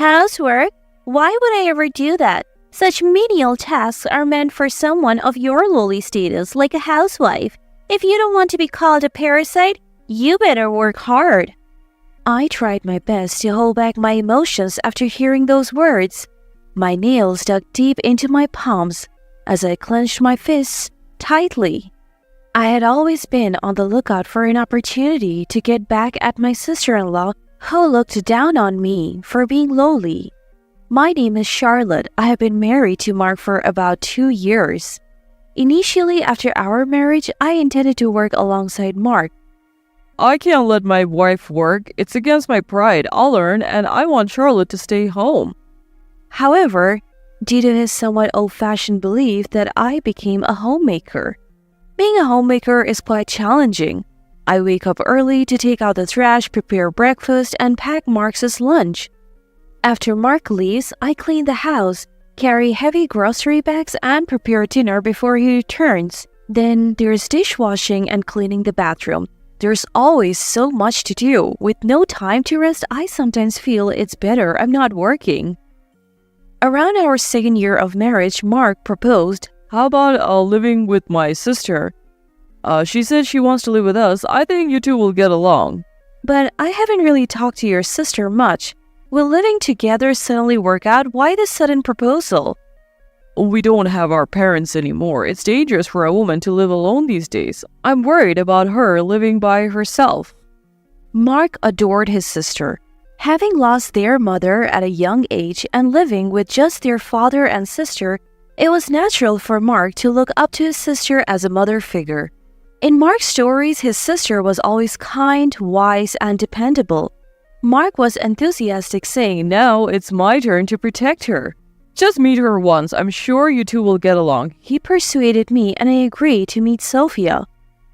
Housework? Why would I ever do that? Such menial tasks are meant for someone of your lowly status, like a housewife. If you don't want to be called a parasite, you better work hard. I tried my best to hold back my emotions after hearing those words. My nails dug deep into my palms as I clenched my fists tightly. I had always been on the lookout for an opportunity to get back at my sister-in-law who looked down on me for being lowly. My name is Charlotte. I have been married to Mark for about 2 years. Initially, after our marriage, I intended to work alongside Mark. I can't let my wife work. It's against my pride. I'll earn, and I want Charlotte to stay home. However, due to his somewhat old-fashioned belief that I became a homemaker. Being a homemaker is quite challenging. I wake up early to take out the trash, prepare breakfast, and pack Mark's lunch. After Mark leaves, I clean the house, carry heavy grocery bags, and prepare dinner before he returns. Then there's dishwashing and cleaning the bathroom. There's always so much to do. With no time to rest, I sometimes feel it's better I'm not working. Around our 2nd year of marriage, Mark proposed, How about living with my sister? She said she wants to live with us. I think you two will get along. But I haven't really talked to your sister much. Will living together suddenly work out? Why this sudden proposal? We don't have our parents anymore. It's dangerous for a woman to live alone these days. I'm worried about her living by herself. Mark adored his sister. Having lost their mother at a young age and living with just their father and sister, it was natural for Mark to look up to his sister as a mother figure. In Mark's stories, his sister was always kind, wise, and dependable. Mark was enthusiastic, saying, Now it's my turn to protect her. Just meet her once. I'm sure you two will get along. He persuaded me and I agreed to meet Sophia.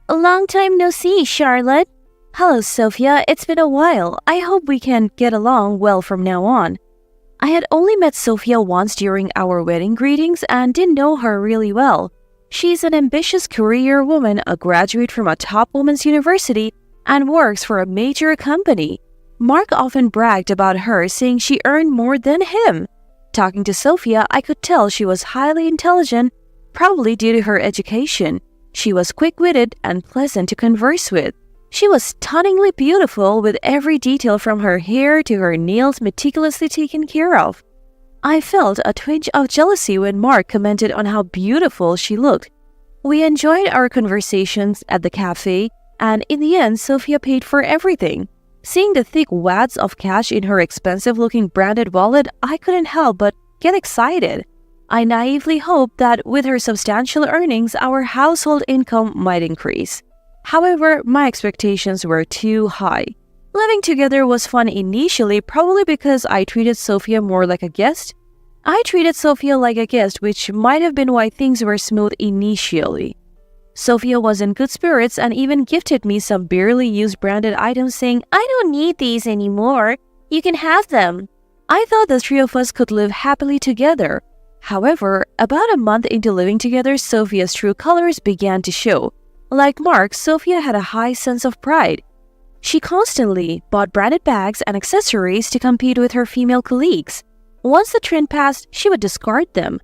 A long time no see, Charlotte. Hello, Sophia. It's been a while. I hope we can get along well from now on. I had only met Sophia once during our wedding greetings and didn't know her really well. She's an ambitious career woman, a graduate from a top women's university, and works for a major company. Mark often bragged about her, saying she earned more than him. Talking to Sophia, I could tell she was highly intelligent, probably due to her education. She was quick-witted and pleasant to converse with. She was stunningly beautiful, with every detail from her hair to her nails meticulously taken care of. I felt a twinge of jealousy when Mark commented on how beautiful she looked. We enjoyed our conversations at the cafe, and in the end, Sophia paid for everything. Seeing the thick wads of cash in her expensive-looking branded wallet, I couldn't help but get excited. I naively hoped that with her substantial earnings, our household income might increase. However, my expectations were too high. Living together was fun initially, probably because I treated Sophia more like a guest. I treated Sophia like a guest, which might have been why things were smooth initially. Sophia was in good spirits and even gifted me some barely used branded items, saying, I don't need these anymore. You can have them. I thought the three of us could live happily together. However, about a month into living together, Sophia's true colors began to show. Like Mark, Sophia had a high sense of pride. She constantly bought branded bags and accessories to compete with her female colleagues. Once the trend passed, she would discard them.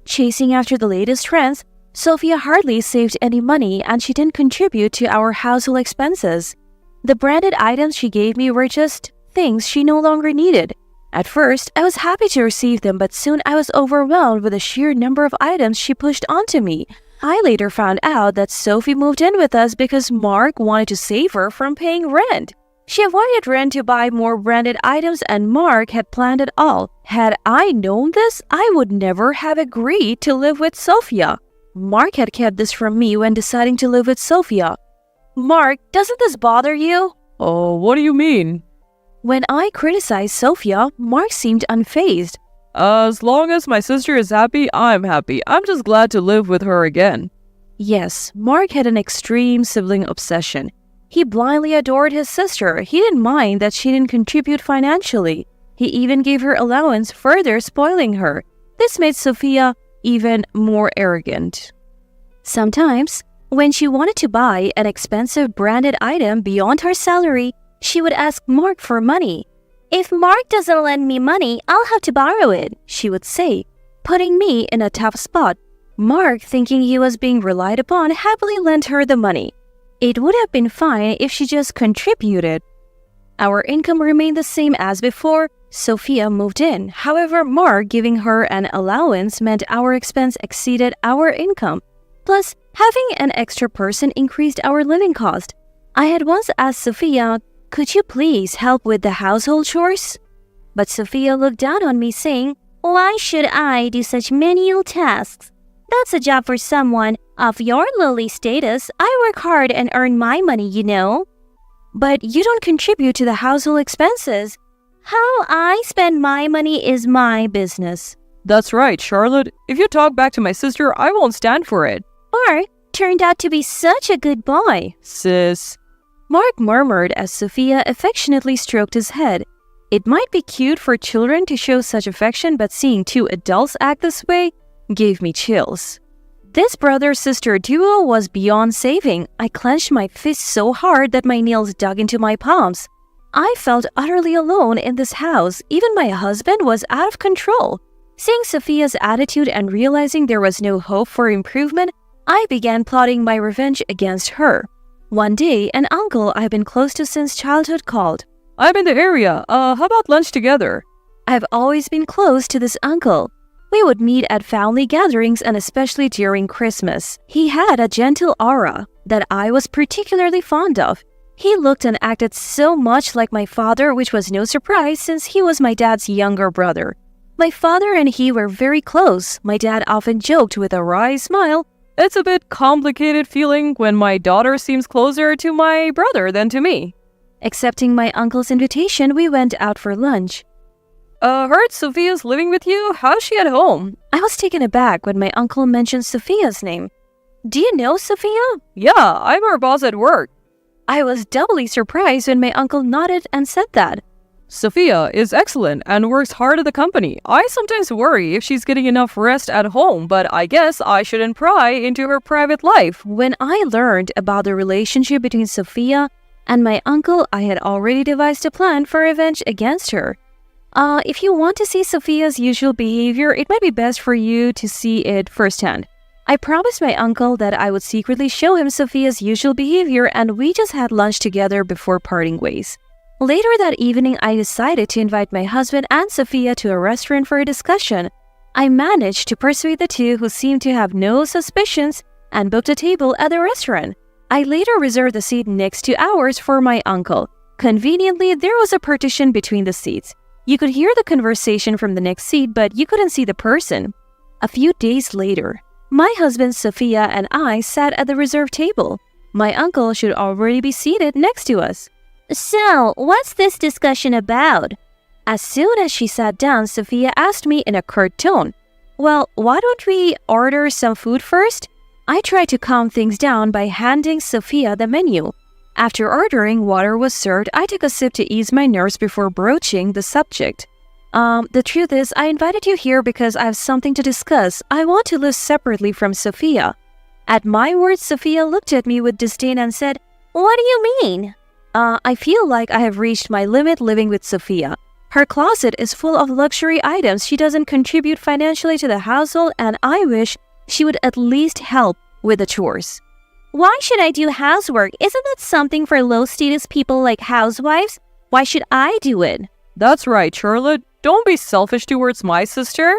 Chasing after the latest trends, Sophia hardly saved any money and she didn't contribute to our household expenses. The branded items she gave me were just things she no longer needed. At first, I was happy to receive them, but soon I was overwhelmed with the sheer number of items she pushed onto me. I later found out that Sophie moved in with us because Mark wanted to save her from paying rent. She avoided rent to buy more branded items and Mark had planned it all. Had I known this, I would never have agreed to live with Sophia. Mark had kept this from me when deciding to live with Sophia. Mark, doesn't this bother you? Oh, what do you mean? When I criticized Sophia, Mark seemed unfazed. As long as my sister is happy, I'm happy. I'm just glad to live with her again. Yes, Mark had an extreme sibling obsession. He blindly adored his sister. He didn't mind that she didn't contribute financially. He even gave her allowance, further spoiling her. This made Sophia even more arrogant. Sometimes, when she wanted to buy an expensive branded item beyond her salary, she would ask Mark for money. If Mark doesn't lend me money, I'll have to borrow it, she would say, putting me in a tough spot. Mark, thinking he was being relied upon, happily lent her the money. It would have been fine if she just contributed. Our income remained the same as before. Sophia moved in. However, Mark giving her an allowance meant our expense exceeded our income. Plus, having an extra person increased our living cost. I had once asked Sophia, "Could you please help with the household chores?" But Sophia looked down on me saying, "Why should I do such menial tasks? That's a job for someone of your lowly status. I work hard and earn my money, you know." "But you don't contribute to the household expenses." "How I spend my money is my business." That's right, Charlotte. If you talk back to my sister, I won't stand for it. Mark turned out to be such a good boy. Sis. Mark murmured as Sophia affectionately stroked his head. It might be cute for children to show such affection, but seeing two adults act this way gave me chills. This brother-sister duo was beyond saving. I clenched my fists so hard that my nails dug into my palms. I felt utterly alone in this house. Even my husband was out of control. Seeing Sophia's attitude and realizing there was no hope for improvement, I began plotting my revenge against her. One day, an uncle I've been close to since childhood called. I'm in the area. How about lunch together? I've always been close to this uncle. We would meet at family gatherings and especially during Christmas. He had a gentle aura that I was particularly fond of. He looked and acted so much like my father, which was no surprise since he was my dad's younger brother. My father and he were very close. My dad often joked with a wry smile, "It's a bit complicated feeling when my daughter seems closer to my brother than to me." Accepting my uncle's invitation, we went out for lunch. Heard Sophia's living with you? How's she at home? I was taken aback when my uncle mentioned Sophia's name. "Do you know Sophia?" Yeah, I'm her boss at work. I was doubly surprised when my uncle nodded and said that. Sophia is excellent and works hard at the company. I sometimes worry if she's getting enough rest at home, but I guess I shouldn't pry into her private life. When I learned about the relationship between Sophia and my uncle, I had already devised a plan for revenge against her. If you want to see Sophia's usual behavior, it might be best for you to see it firsthand. I promised my uncle that I would secretly show him Sophia's usual behavior, and we just had lunch together before parting ways. Later that evening, I decided to invite my husband and Sophia to a restaurant for a discussion. I managed to persuade the two, who seemed to have no suspicions, and booked a table at the restaurant. I later reserved the seat next to ours for my uncle. Conveniently, there was a partition between the seats. You could hear the conversation from the next seat, but you couldn't see the person. A few days later, my husband Sophia and I sat at the reserved table. My uncle should already be seated next to us. "So, what's this discussion about?" As soon as she sat down, Sophia asked me in a curt tone, "Well, why don't we order some food first?" I tried to calm things down by handing Sophia the menu. After ordering, water was served. I took a sip to ease my nerves before broaching the subject. The truth is, I invited you here because I have something to discuss. I want to live separately from Sophia." At my words, Sophia looked at me with disdain and said, "What do you mean?" I feel like I have reached my limit living with Sophia. Her closet is full of luxury items. She doesn't contribute financially to the household, and I wish she would at least help with the chores. "Why should I do housework? Isn't that something for low-status people like housewives? Why should I do it?" That's right, Charlotte. Don't be selfish towards my sister.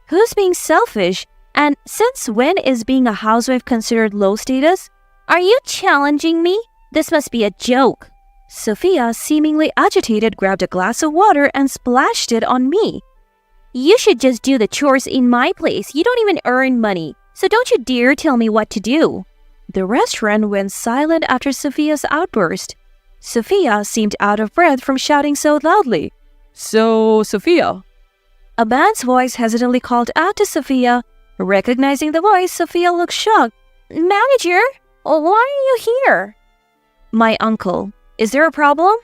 Who's being selfish? And since when is being a housewife considered low status? Are you challenging me? This must be a joke. Sophia, seemingly agitated, grabbed a glass of water and splashed it on me. "You should just do the chores in my place. You don't even earn money, so don't you dare tell me what to do." The restaurant went silent after Sophia's outburst. Sophia seemed out of breath from shouting so loudly. So, Sophia. A man's voice hesitantly called out to Sophia. Recognizing the voice, Sophia looked shocked. "Manager, why are you here?" "My uncle. Is there a problem?"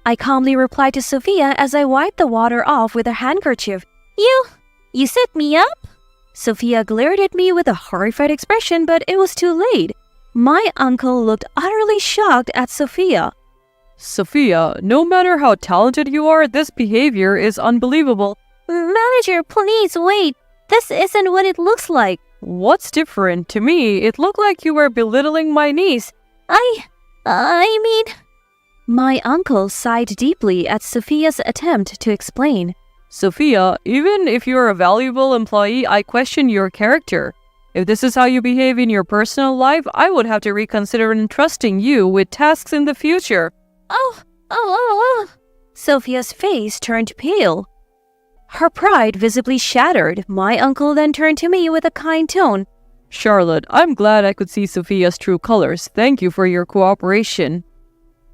I calmly replied to Sophia as I wiped the water off with a handkerchief. You set me up?" Sophia glared at me with a horrified expression, but it was too late. My uncle looked utterly shocked at Sophia. Sophia, no matter how talented you are, this behavior is unbelievable. Manager, please wait. This isn't what it looks like. What's different? To me, it looked like you were belittling my niece. I mean... My uncle sighed deeply at Sophia's attempt to explain. Sophia, even if you're a valuable employee, I question your character. If this is how you behave in your personal life, I would have to reconsider entrusting you with tasks in the future. Oh. Sophia's face turned pale. Her pride visibly shattered. My uncle then turned to me with a kind tone. Charlotte, I'm glad I could see Sophia's true colors. Thank you for your cooperation.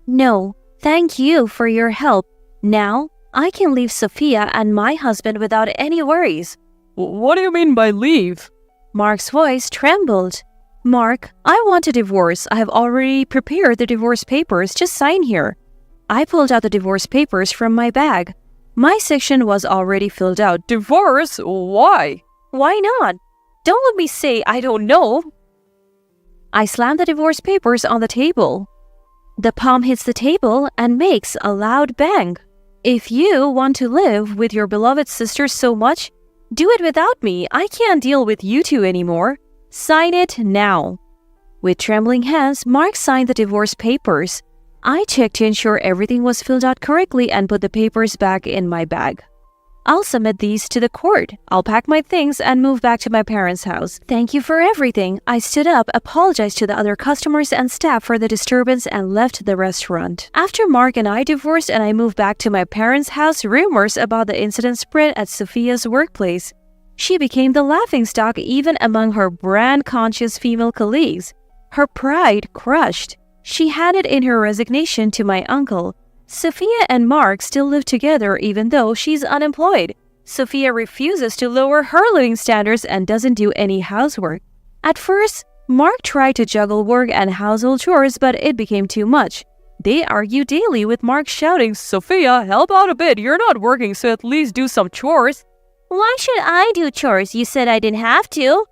No, thank you for your help. Now, I can leave Sophia and my husband without any worries. What do you mean by leave? Mark's voice trembled. Mark, I want a divorce. I have already prepared the divorce papers. Just sign here. I pulled out the divorce papers from my bag. My section was already filled out. Divorce? Why? Why not? Don't let me say I don't know. I slammed the divorce papers on the table. The palm hits the table and makes a loud bang. If you want to live with your beloved sister so much, do it without me. I can't deal with you two anymore. Sign it now. With trembling hands, Mark signed the divorce papers. I checked to ensure everything was filled out correctly and put the papers back in my bag. I'll submit these to the court. I'll pack my things and move back to my parents' house. Thank you for everything. I stood up, apologized to the other customers and staff for the disturbance, and left the restaurant. After Mark and I divorced and I moved back to my parents' house, rumors about the incident spread at Sophia's workplace. She became the laughingstock even among her brand-conscious female colleagues. Her pride crushed. She handed in her resignation to my uncle. Sophia and Mark still live together even though she's unemployed. Sophia refuses to lower her living standards and doesn't do any housework. At first, Mark tried to juggle work and household chores, but it became too much. They argue daily with Mark shouting, "Sophia, help out a bit. You're not working, so at least do some chores." Why should I do chores? You said I didn't have to.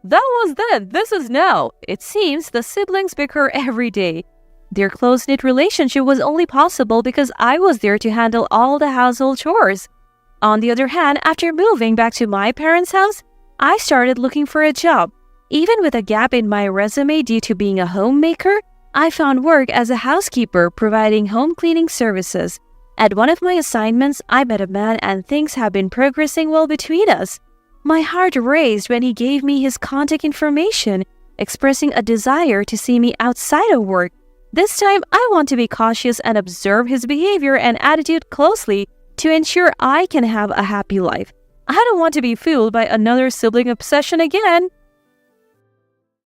That was then. This is now. It seems the siblings bicker every day. Their close-knit relationship was only possible because I was there to handle all the household chores. On the other hand, after moving back to my parents' house, I started looking for a job. Even with a gap in my resume due to being a homemaker, I found work as a housekeeper providing home cleaning services. At one of my assignments, I met a man and things have been progressing well between us. My heart raced when he gave me his contact information, expressing a desire to see me outside of work. This time, I want to be cautious and observe his behavior and attitude closely to ensure I can have a happy life. I don't want to be fooled by another sibling obsession again.